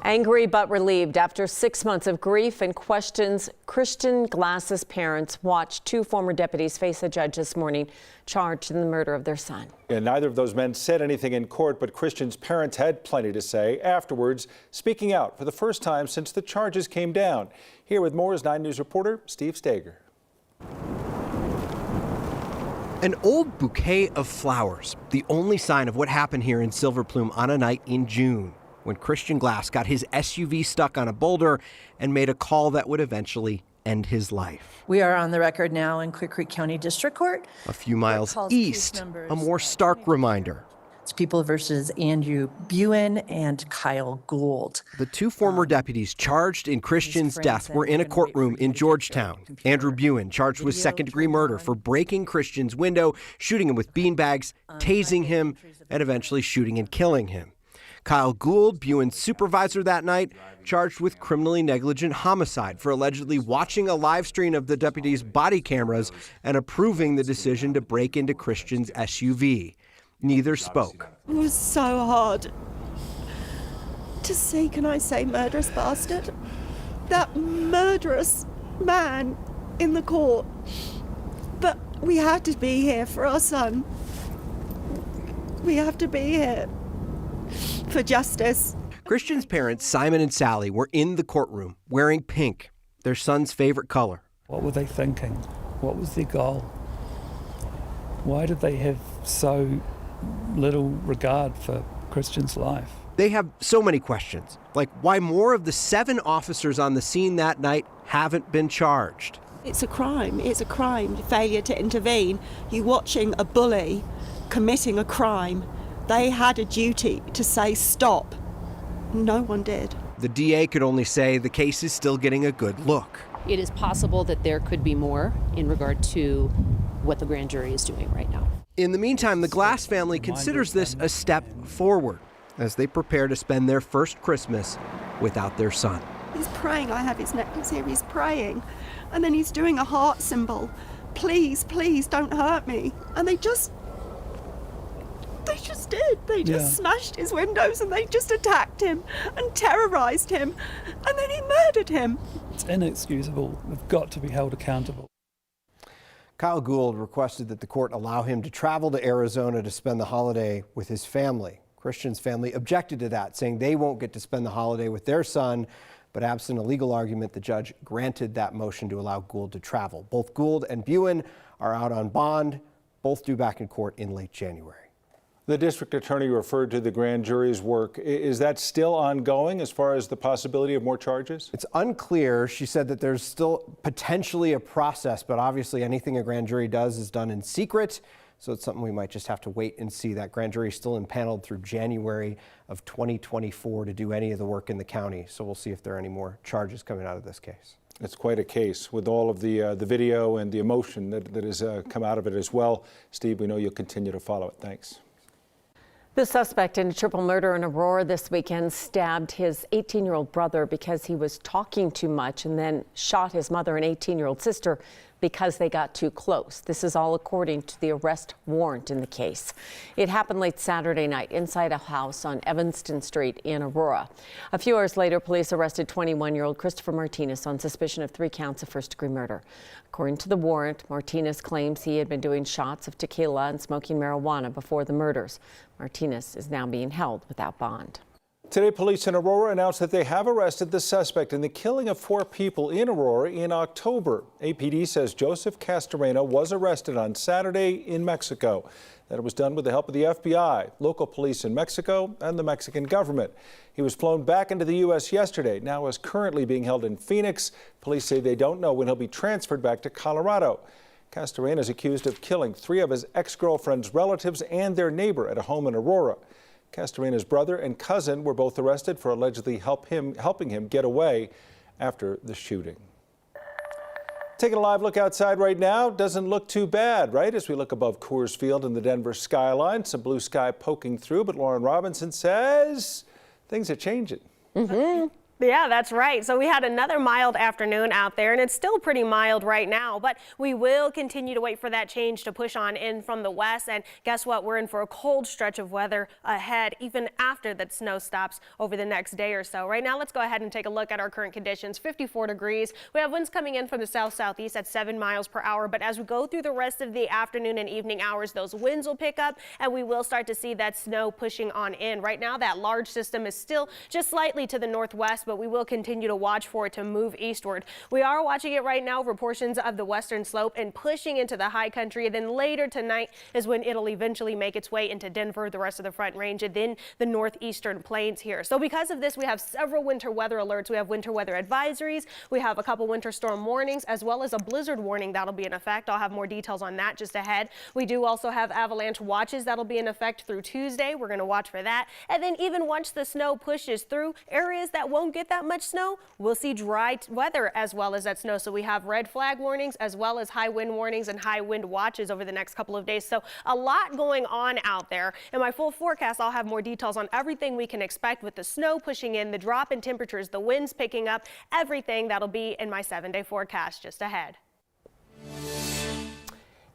Angry but relieved after 6 months of grief and questions, Christian Glass's parents watched two former deputies face a judge this morning charged in the murder of their son. Yeah, neither of those men said anything in court, but Christian's parents had plenty to say afterwards, speaking out for the first time since the charges came down. Here with more is 9 News reporter Steve Stager. An old bouquet of flowers, the only sign of what happened here in Silver Plume on a night in June, when Christian Glass got his SUV stuck on a boulder and made a call that would eventually end his life. We are on the record now in Clear Creek County District Court. A few miles east, a more stark reminder. It's People versus Andrew Buin and Kyle Gould. The two former deputies charged in Christian's death were in a courtroom in Georgetown. Andrew Buin charged with second-degree murder for breaking Christian's window, shooting him with beanbags, tasing him, and eventually shooting and killing him. Kyle Gould, Buin's supervisor that night, charged with criminally negligent homicide for allegedly watching a live stream of the deputies' body cameras and approving the decision to break into Christian's SUV. Neither spoke. It was so hard to see, can I say, murderous bastard? That murderous man in the court. But we have to be here for our son. We have to be here for justice. Christian's parents, Simon and Sally, were in the courtroom wearing pink, their son's favorite color. What were they thinking? What was their goal? Why did they have so little regard for Christian's life? They have so many questions, like why more of the 7 officers on the scene that night haven't been charged. It's a crime. It's a crime. Failure to intervene. You're watching a bully committing a crime. They had a duty to say stop. No one did. The DA could only say the case is still getting a good look. It is possible that there could be more in regard to what the grand jury is doing right now. In the meantime, the Glass family considers this a step forward as they prepare to spend their first Christmas without their son. He's praying. I have his necklace here. He's praying. And then he's doing a heart symbol. Please, please don't hurt me. And they just did. They just smashed his windows and they just attacked him and terrorized him. And then he murdered him. It's inexcusable. We've got to be held accountable. Kyle Gould requested that the court allow him to travel to Arizona to spend the holiday with his family. Christian's family objected to that, saying they won't get to spend the holiday with their son. But absent a legal argument, the judge granted that motion to allow Gould to travel. Both Gould and Buin are out on bond, both due back in court in late January. The district attorney referred to the grand jury's work. Is that still ongoing as far as the possibility of more charges? It's unclear. She said that there's still potentially a process, but obviously anything a grand jury does is done in secret. So it's something we might just have to wait and see. That grand jury is still impaneled through January of 2024 to do any of the work in the county. So we'll see if there are any more charges coming out of this case. It's quite a case with all of the video and the emotion that has come out of it as well. Steve, we know you'll continue to follow it. Thanks. The suspect in a triple murder in Aurora this weekend stabbed his 18-year-old brother because he was talking too much and then shot his mother and 18-year-old sister because they got too close. This is all according to the arrest warrant in the case. It happened late Saturday night inside a house on Evanston Street in Aurora. A few hours later, police arrested 21-year-old Christopher Martinez on suspicion of 3 counts of first-degree murder. According to the warrant, Martinez claims he had been doing shots of tequila and smoking marijuana before the murders. Martinez is now being held without bond. Today, police in Aurora announced that they have arrested the suspect in the killing of 4 people in Aurora in October. APD says Joseph Castorena was arrested on Saturday in Mexico. That it was done with the help of the FBI, local police in Mexico, and the Mexican government. He was flown back into the U.S. yesterday, now is currently being held in Phoenix. Police say they don't know when he'll be transferred back to Colorado. Castorena is accused of killing 3 of his ex-girlfriend's relatives and their neighbor at a home in Aurora. Castorena's brother and cousin were both arrested for allegedly helping him get away after the shooting. Taking a live look outside right now. Doesn't look too bad, right? As we look above Coors Field in the Denver skyline, some blue sky poking through, but Lauren Robinson says things are changing. Yeah, that's right. So we had another mild afternoon out there, and it's still pretty mild right now, but we will continue to wait for that change to push on in from the west. And guess what? We're in for a cold stretch of weather ahead, even after that snow stops over the next day or so. Right now, let's go ahead and take a look at our current conditions. 54 degrees. We have winds coming in from the south-southeast at 7 miles per hour. But as we go through the rest of the afternoon and evening hours, those winds will pick up, and we will start to see that snow pushing on in. Right now, that large system is still just slightly to the northwest, but we will continue to watch for it to move eastward. We are watching it right now over portions of the western slope and pushing into the high country. And then later tonight is when it'll eventually make its way into Denver, the rest of the Front Range, and then the northeastern plains here. So because of this, we have several winter weather alerts. We have winter weather advisories. We have a couple winter storm warnings, as well as a blizzard warning that'll be in effect. I'll have more details on that just ahead. We do also have avalanche watches that'll be in effect through Tuesday. We're going to watch for that. And then even once the snow pushes through areas that won't get that much snow, we'll see dry weather as well as that snow. So we have red flag warnings as well as high wind warnings and high wind watches over the next couple of days. So a lot going on out there. In my full forecast, I'll have more details on everything we can expect with the snow pushing in, the drop in temperatures, the winds picking up, everything that'll be in my 7-day forecast just ahead.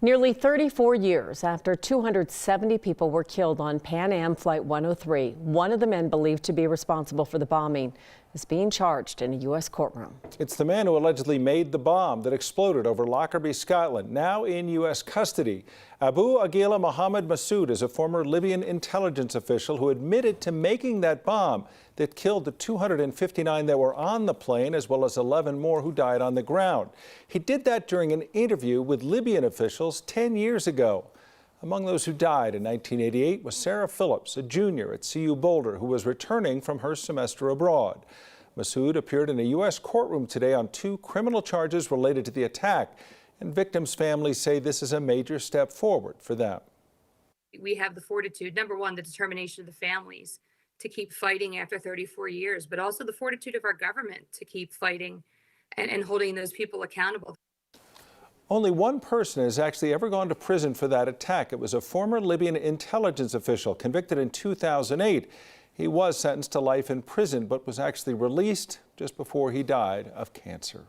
Nearly 34 years after 270 people were killed on Pan Am Flight 103, one of the men believed to be responsible for the bombing is being charged in a U.S. courtroom. It's the man who allegedly made the bomb that exploded over Lockerbie, Scotland, now in U.S. custody. Abu Aguila Mohammed Massoud is a former Libyan intelligence official who admitted to making that bomb that killed the 259 that were on the plane, as well as 11 more who died on the ground. He did that during an interview with Libyan officials 10 years ago. Among those who died in 1988 was Sarah Phillips, a junior at CU Boulder, who was returning from her semester abroad. Massoud appeared in a U.S. courtroom today on 2 criminal charges related to the attack, and victims' families say this is a major step forward for them. We have the fortitude, number one, the determination of the families to keep fighting after 34 years, but also the fortitude of our government to keep fighting and holding those people accountable. Only one person has actually ever gone to prison for that attack. It was a former Libyan intelligence official convicted in 2008. He was sentenced to life in prison, but was actually released just before he died of cancer.